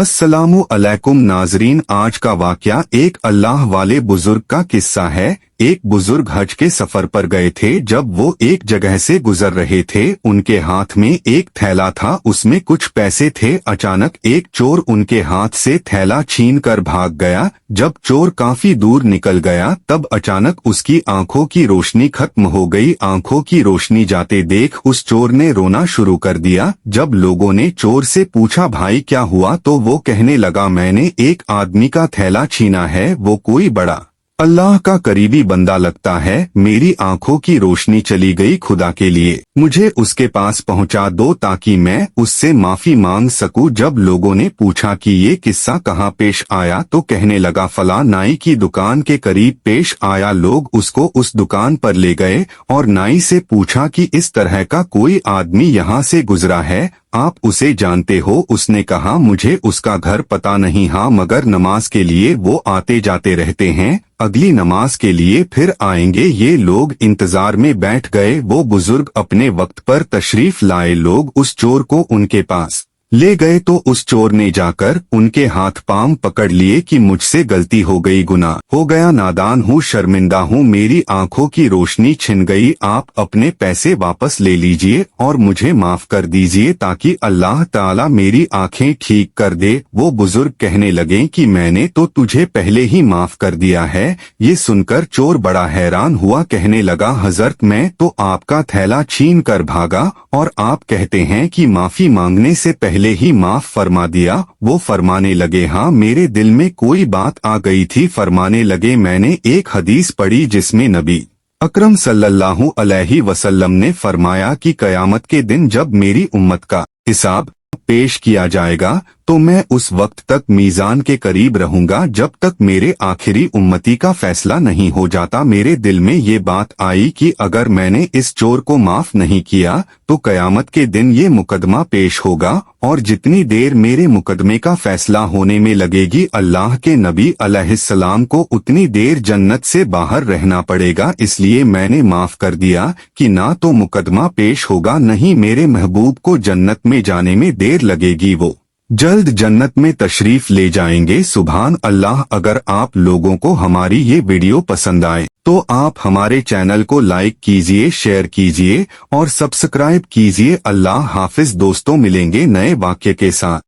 अस्सलामु अलैकुम नाजरीन, आज का वाकया एक अल्लाह वाले बुजुर्ग का किस्सा है। एक बुजुर्ग हज के सफर पर गए थे। जब वो एक जगह से गुजर रहे थे, उनके हाथ में एक थैला था, उसमें कुछ पैसे थे। अचानक एक चोर उनके हाथ से थैला छीन कर भाग गया। जब चोर काफी दूर निकल गया, तब अचानक उसकी आंखों की रोशनी खत्म हो गई। आंखों की रोशनी जाते देख उस चोर ने रोना शुरू कर दिया। जब लोगों ने चोर से पूछा भाई क्या हुआ, तो वो कहने लगा मैंने एक आदमी का थैला छीना है, वो कोई बड़ा अल्लाह का करीबी बंदा लगता है। मेरी आंखों की रोशनी चली गई। खुदा के लिए मुझे उसके पास पहुंचा दो ताकि मैं उससे माफी मांग सकूं। जब लोगों ने पूछा कि ये किस्सा कहाँ पेश आया, तो कहने लगा फला नाई की दुकान के करीब पेश आया। लोग उसको उस दुकान पर ले गए और नाई से पूछा कि इस तरह का कोई आदमी यहाँ से गुजरा है, आप उसे जानते हो? उसने कहा मुझे उसका घर पता नहीं, हाँ मगर नमाज के लिए वो आते जाते रहते हैं, अगली नमाज के लिए फिर आएंगे। ये लोग इंतजार में बैठ गए। वो बुजुर्ग अपने वक्त पर तशरीफ लाए। लोग उस चोर को उनके पास ले गए तो उस चोर ने जाकर उनके हाथ पांव पकड़ लिए कि मुझसे गलती हो गई, गुनाह हो गया, नादान हूँ, शर्मिंदा हूँ, मेरी आंखों की रोशनी छिन गई। आप अपने पैसे वापस ले लीजिए और मुझे माफ कर दीजिए ताकि अल्लाह ताला मेरी आंखें ठीक कर दे। वो बुजुर्ग कहने लगे कि मैंने तो तुझे पहले ही माफ कर दिया है। ये सुनकर चोर बड़ा हैरान हुआ, कहने लगा हजरत मैं तो आपका थैला छीन कर भागा और आप कहते हैं कि माफी मांगने से पहले ही माफ फरमा दिया। वो फरमाने लगे हाँ मेरे दिल में कोई बात आ गई थी। फरमाने लगे मैंने एक हदीस पढ़ी जिसमें नबी अकरम सल्लल्लाहु अलैहि वसल्लम ने फरमाया कि कयामत के दिन जब मेरी उम्मत का हिसाब पेश किया जाएगा तो मैं उस वक्त तक मीजान के करीब रहूंगा जब तक मेरे आखिरी उम्मती का फैसला नहीं हो जाता। मेरे दिल में ये बात आई कि अगर मैंने इस चोर को माफ नहीं किया तो कयामत के दिन ये मुकदमा पेश होगा और जितनी देर मेरे मुकदमे का फैसला होने में लगेगी, अल्लाह के नबी अलैहिस्सलाम को उतनी देर जन्नत से बाहर रहना पड़ेगा। इसलिए मैंने माफ कर दिया कि ना तो मुकदमा पेश होगा, नहीं मेरे महबूब को जन्नत में जाने में देर लगेगी, वो जल्द जन्नत में तशरीफ ले जाएंगे। सुभान अल्लाह। अगर आप लोगों को हमारी ये वीडियो पसंद आए तो आप हमारे चैनल को लाइक कीजिए, शेयर कीजिए और सब्सक्राइब कीजिए। अल्लाह हाफिज दोस्तों, मिलेंगे नए वाक्य के साथ।